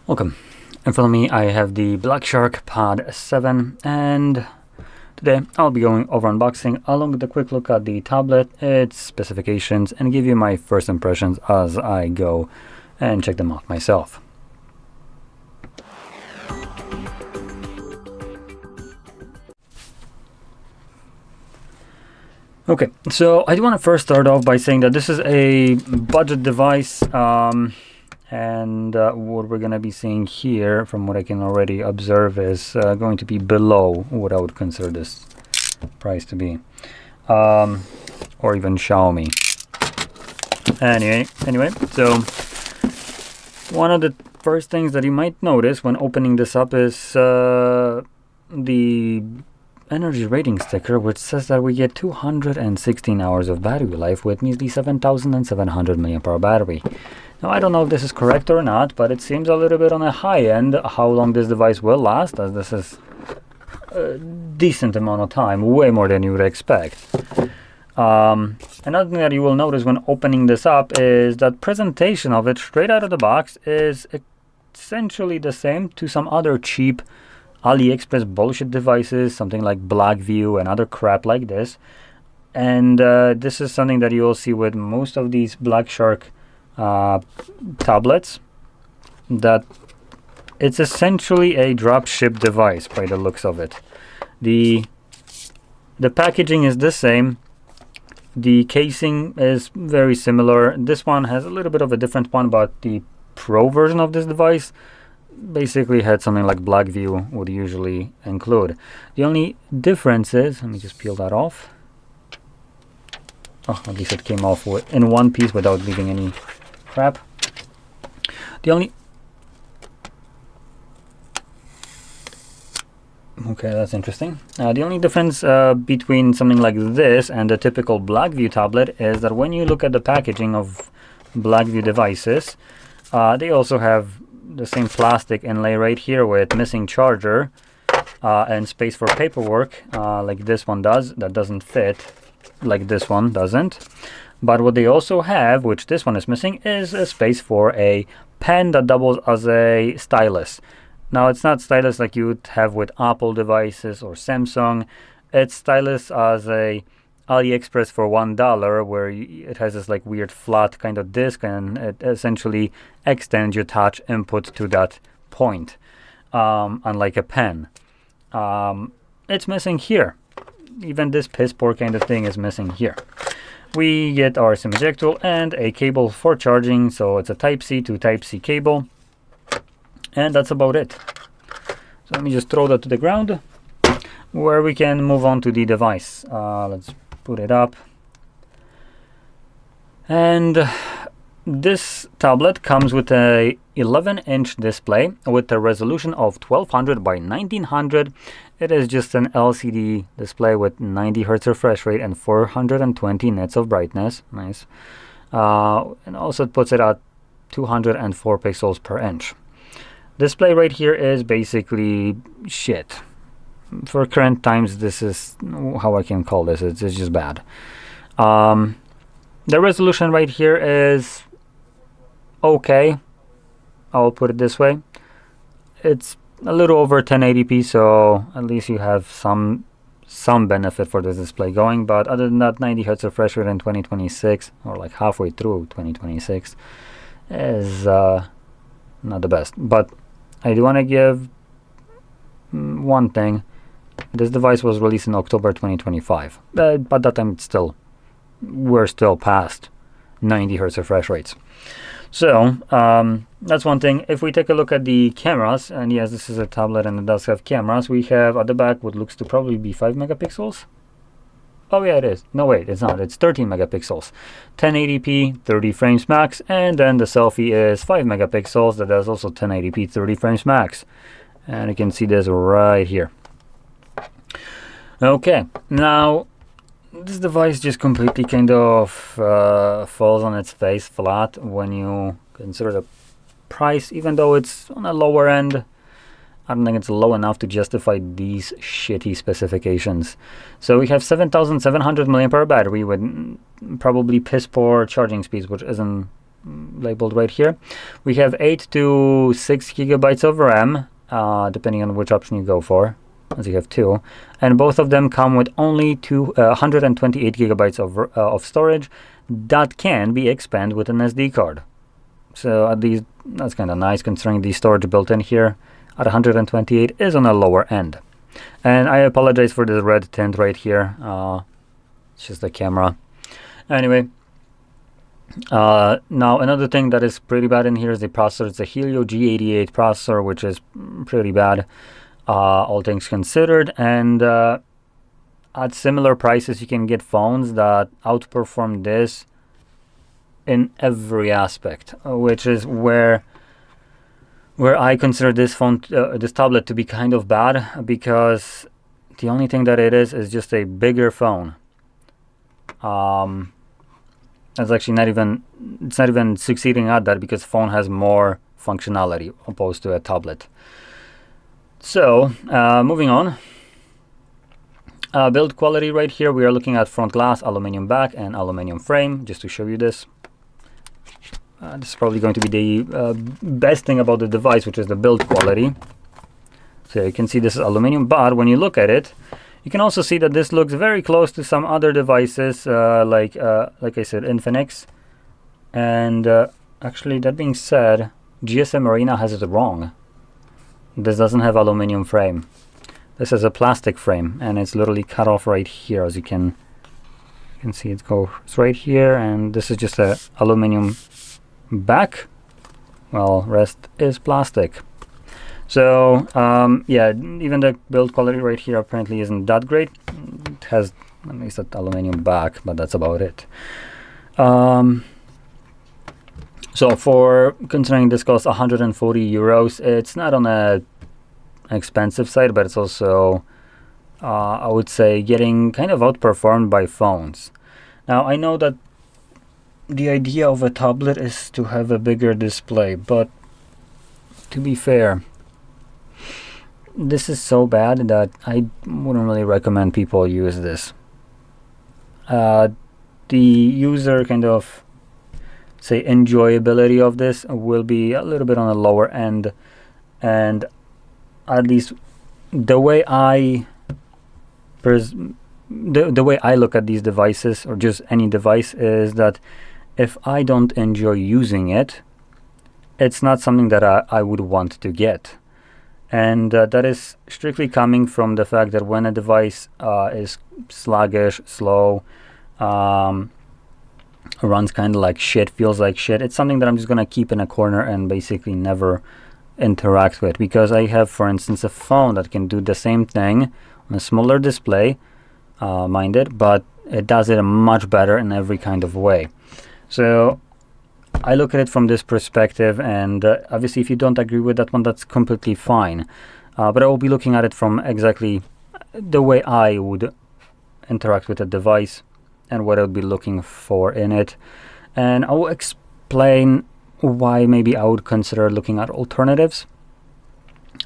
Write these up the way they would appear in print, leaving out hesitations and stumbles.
Welcome. In front of me I have the Black Shark Pad 7, and today I'll be going over unboxing along with a quick look at the tablet, its specifications, and give you my first impressions as I go and check them out myself. Okay, so I do want to first start off by saying that this is a budget device, and what we're going to be seeing here, from what I can already observe, is going to be below what I would consider this price to be, or even Xiaomi. Anyway, so one of the first things that you might notice when opening this up is the energy rating sticker, which says that we get 216 hours of battery life with measly 7,700 mAh battery. Now, I don't know if this is correct or not, but it seems a little bit on the high end how long this device will last, as this is a decent amount of time, way more than you would expect. Another thing that you will notice when opening this up is that presentation of it straight out of the box is essentially the same to some other cheap AliExpress bullshit devices, something like Blackview and other crap like this. And this is something that you'll see with most of these Black Shark tablets, that it's essentially a drop ship device by the looks of it. The packaging is the same. The casing is very similar. This one has a little bit of a different one, but the Pro version of this device basically had something like Blackview would usually include. The only difference is, let me just peel that off. Oh, at least it came off in one piece without leaving any crap. Okay, that's interesting. The only difference between something like this and a typical Blackview tablet is that when you look at the packaging of Blackview devices, they also have the same plastic inlay right here with missing charger and space for paperwork, like this one does. That doesn't fit like this one doesn't. But what they also have, which this one is missing, is a space for a pen that doubles as a stylus. Now, it's not stylus like you would have with Apple devices or Samsung. It's stylus as a AliExpress for $1, where it has this like weird flat kind of disc, and it essentially extends your touch input to that point, unlike a pen. It's missing here. Even this piss poor kind of thing is missing here. We get our SIM eject tool and a cable for charging, so it's a Type-C to Type-C cable, and that's about it. So let me just throw that to the ground, where we can move on to the device. Let's put it up. And this tablet comes with a 11-inch display with a resolution of 1200 by 1900. It is just an LCD display with 90 Hz refresh rate and 420 nits of brightness. Nice. And also it puts it at 204 pixels per inch. Display right here is basically shit. For current times, this is how I can call this. It's just bad. The resolution right here is okay. I'll put it this way. It's a little over 1080p, so at least you have some benefit for this display going. But other than that, 90 Hz refresh rate in 2026, or like halfway through 2026, is not the best. But I do want to give one thing. This device was released in October 2025. But that time we're still past 90 Hz refresh rates. So that's one thing. If we take a look at the cameras, and yes, this is a tablet and it does have cameras, we have at the back what looks to probably be 5 megapixels. Oh yeah, it is. No, wait, it's not. It's 13 megapixels. 1080p, 30 frames max, and then the selfie is 5 megapixels. That is also 1080p, 30 frames max. And you can see this right here. Okay, now this device just completely kind of falls on its face flat when you consider the price. Even though it's on a lower end, I don't think it's low enough to justify these shitty specifications. So we have 7,700 mAh battery with probably piss poor charging speeds, which isn't labeled right here. We have 8 to 6 gigabytes of RAM, depending on which option you go for, as you have two, and both of them come with only 128 gigabytes of storage that can be expanded with an SD card. So at least that's kind of nice, considering the storage built in here at 128 is on a lower end. And I apologize for the red tint right here. It's just the camera. Anyway, now another thing that is pretty bad in here is the processor. It's a Helio G88 processor, which is pretty bad, all things considered. And at similar prices, you can get phones that outperform this in every aspect, which is where I consider this phone, this tablet, to be kind of bad, because the only thing that it is just a bigger phone. It's actually not even succeeding at that, because phone has more functionality opposed to a tablet. So moving on, build quality right here, we are looking at front glass, aluminum back, and aluminum frame, just to show you this. This is probably going to be the best thing about the device, which is the build quality. So you can see this is aluminum, but when you look at it, you can also see that this looks very close to some other devices, like I said, Infinix. And actually, that being said, GSM Arena has it wrong. This doesn't have aluminum frame. This is a plastic frame, and it's literally cut off right here, as you can see it goes right here, and this is just a aluminum back. Well, rest is plastic. So yeah, even the build quality right here apparently isn't that great. It has at least that aluminum back, but that's about it. So for considering this costs 140 euros, it's not on a expensive side, but it's also I would say getting kind of outperformed by phones. Now I know that the idea of a tablet is to have a bigger display, but to be fair, this is so bad that I wouldn't really recommend people use this. The user kind of, say, enjoyability of this will be a little bit on the lower end, and at least the way I the way I look at these devices, or just any device, is that if I don't enjoy using it, it's not something that I would want to get. And that is strictly coming from the fact that when a device is sluggish, slow, runs kind of like shit, feels like shit, it's something that I'm just going to keep in a corner and basically never interact with. Because I have, for instance, a phone that can do the same thing on a smaller display, minded, but it does it much better in every kind of way. So I look at it from this perspective, and obviously if you don't agree with that one, that's completely fine. But I will be looking at it from exactly the way I would interact with a device and what I would be looking for in it. And I will explain why maybe I would consider looking at alternatives.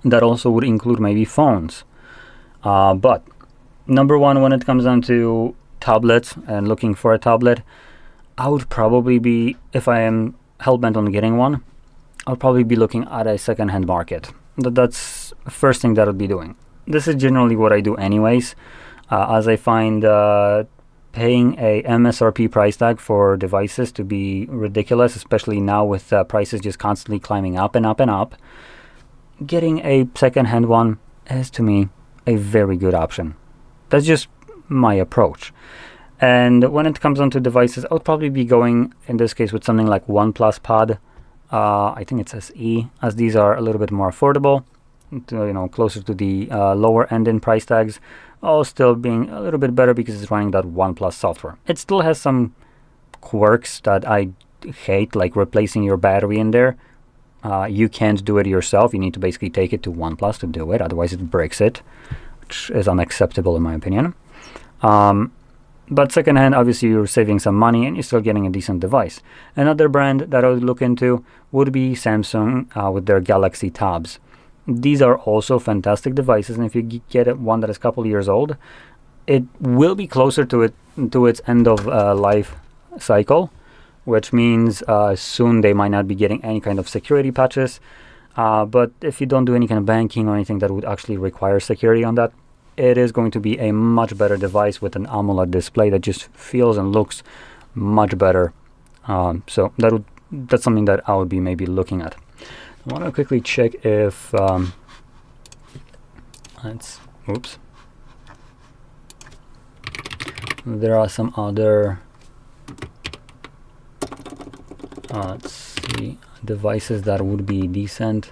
That also would include maybe phones. But number one, when it comes down to tablets and looking for a tablet, I would probably be, if I am hell-bent on getting one, I'll probably be looking at a second-hand market. That's the first thing that I would be doing. This is generally what I do anyways, as I find paying a MSRP price tag for devices to be ridiculous, especially now with prices just constantly climbing up and up and up. Getting a second-hand one is, to me, a very good option. That's just my approach. And when it comes onto devices, I would probably be going, in this case, with something like OnePlus Pad. I think it's SE, as these are a little bit more affordable, closer to the lower end in price tags, all still being a little bit better because it's running that OnePlus software. It still has some quirks that I hate, like replacing your battery in there. You can't do it yourself. You need to basically take it to OnePlus to do it, otherwise it breaks it, which is unacceptable in my opinion. But secondhand, obviously you're saving some money and you're still getting a decent device. Another brand that I would look into would be Samsung with their Galaxy Tabs. These are also fantastic devices, and if you get one that is a couple years old, it will be closer to its end of life cycle, which means soon they might not be getting any kind of security patches. But if you don't do any kind of banking or anything that would actually require security on that, it is going to be a much better device with an AMOLED display that just feels and looks much better. So that's something that I would be maybe looking at. I want to quickly check if there are some other let's see, devices that would be decent.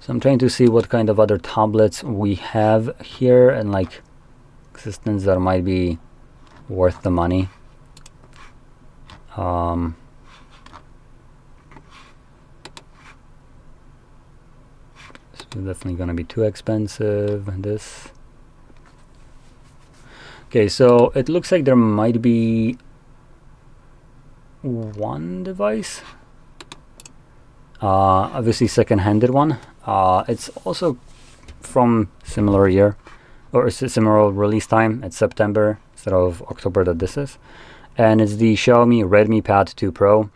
So I'm trying to see what kind of other tablets we have here and like existence that might be worth the money. This is definitely going to be too expensive. This. Okay, so it looks like there might be one device. Obviously second-handed one. It's also from similar year or similar release time. It's September instead of October that this is. And it's the Xiaomi Redmi Pad 2 Pro.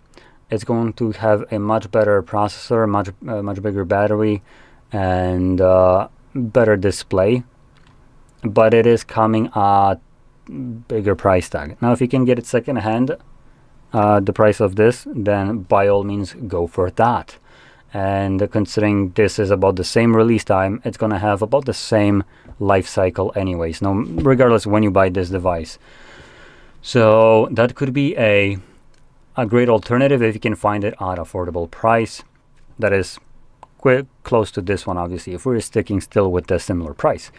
It's going to have a much better processor, much bigger battery, and better display. But it is coming at bigger price tag. Now, if you can get it second-hand, the price of this, then by all means go for that. And considering this is about the same release time, it's going to have about the same life cycle anyways, no, regardless when you buy this device. So that could be a great alternative if you can find it at affordable price. That is quite close to this one, obviously, if we're sticking still with the similar price.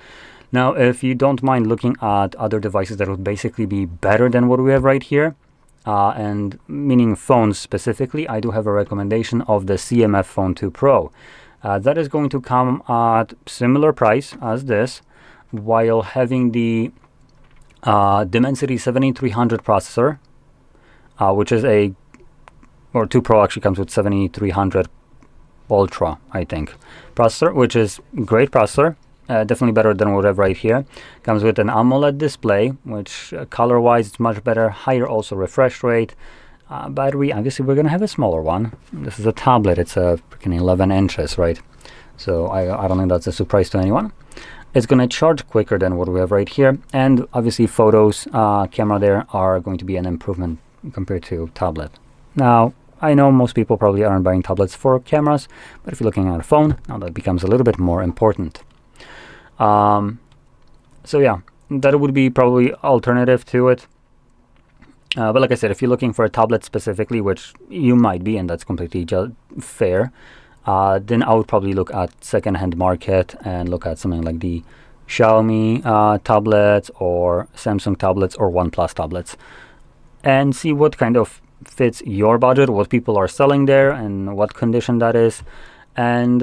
Now, if you don't mind looking at other devices that would basically be better than what we have right here, and meaning phones specifically, I do have a recommendation of the CMF Phone 2 Pro. That is going to come at similar price as this, while having the Dimensity 7300 processor, which is or 2 Pro actually comes with 7300 Ultra, I think, processor, which is great processor. Definitely better than what I have right here. Comes with an AMOLED display, which color-wise it's much better. Higher also refresh rate. Battery, obviously we're going to have a smaller one. This is a tablet. It's a freaking 11 inches, right? So I don't think that's a surprise to anyone. It's going to charge quicker than what we have right here. And obviously photos, camera there are going to be an improvement compared to tablet. Now, I know most people probably aren't buying tablets for cameras, but if you're looking at a phone, now that becomes a little bit more important. So yeah, that would be probably alternative to it. But like I said, if you're looking for a tablet specifically, which you might be, and that's completely fair, then I would probably look at second-hand market and look at something like the Xiaomi tablets or Samsung tablets or OnePlus tablets, and see what kind of fits your budget, what people are selling there, and what condition that is, and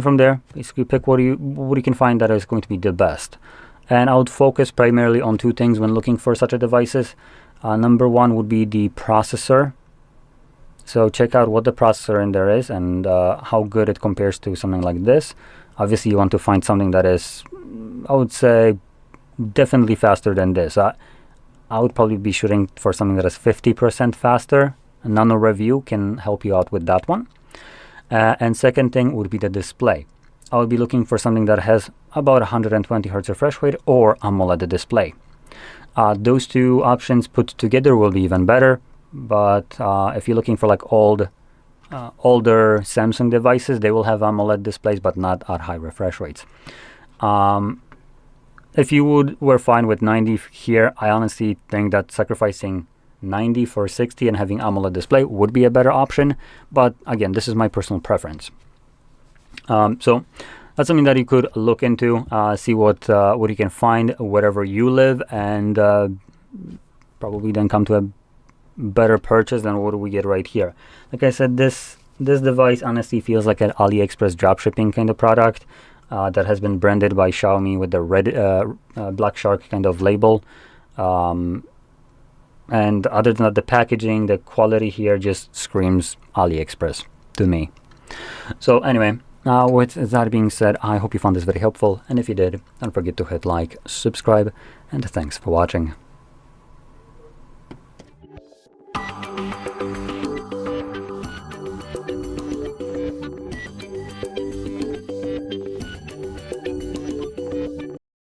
from there, basically pick what you can find that is going to be the best. And I would focus primarily on two things when looking for such a devices. Number one would be the processor. So check out what the processor in there is and how good it compares to something like this. Obviously, you want to find something that is, I would say, definitely faster than this. I would probably be shooting for something that is 50% faster. A nano review can help you out with that one. And second thing would be the display. I would be looking for something that has about 120 Hz refresh rate or AMOLED display. Those two options put together will be even better. But if you're looking for like older Samsung devices, they will have AMOLED displays, but not at high refresh rates. If you were fine with 90 here, I honestly think that sacrificing 90 for 60 and having AMOLED display would be a better option. But again, this is my personal preference. So that's something that you could look into, see what you can find wherever you live, and probably then come to a better purchase than what we get right here. Like I said, this device honestly feels like an AliExpress dropshipping kind of product that has been branded by Xiaomi with the red Black Shark kind of label. And other than that, the packaging, the quality here just screams AliExpress to me. So anyway, With that being said, I hope you found this very helpful, and if you did, don't forget to hit like, subscribe, and thanks for watching.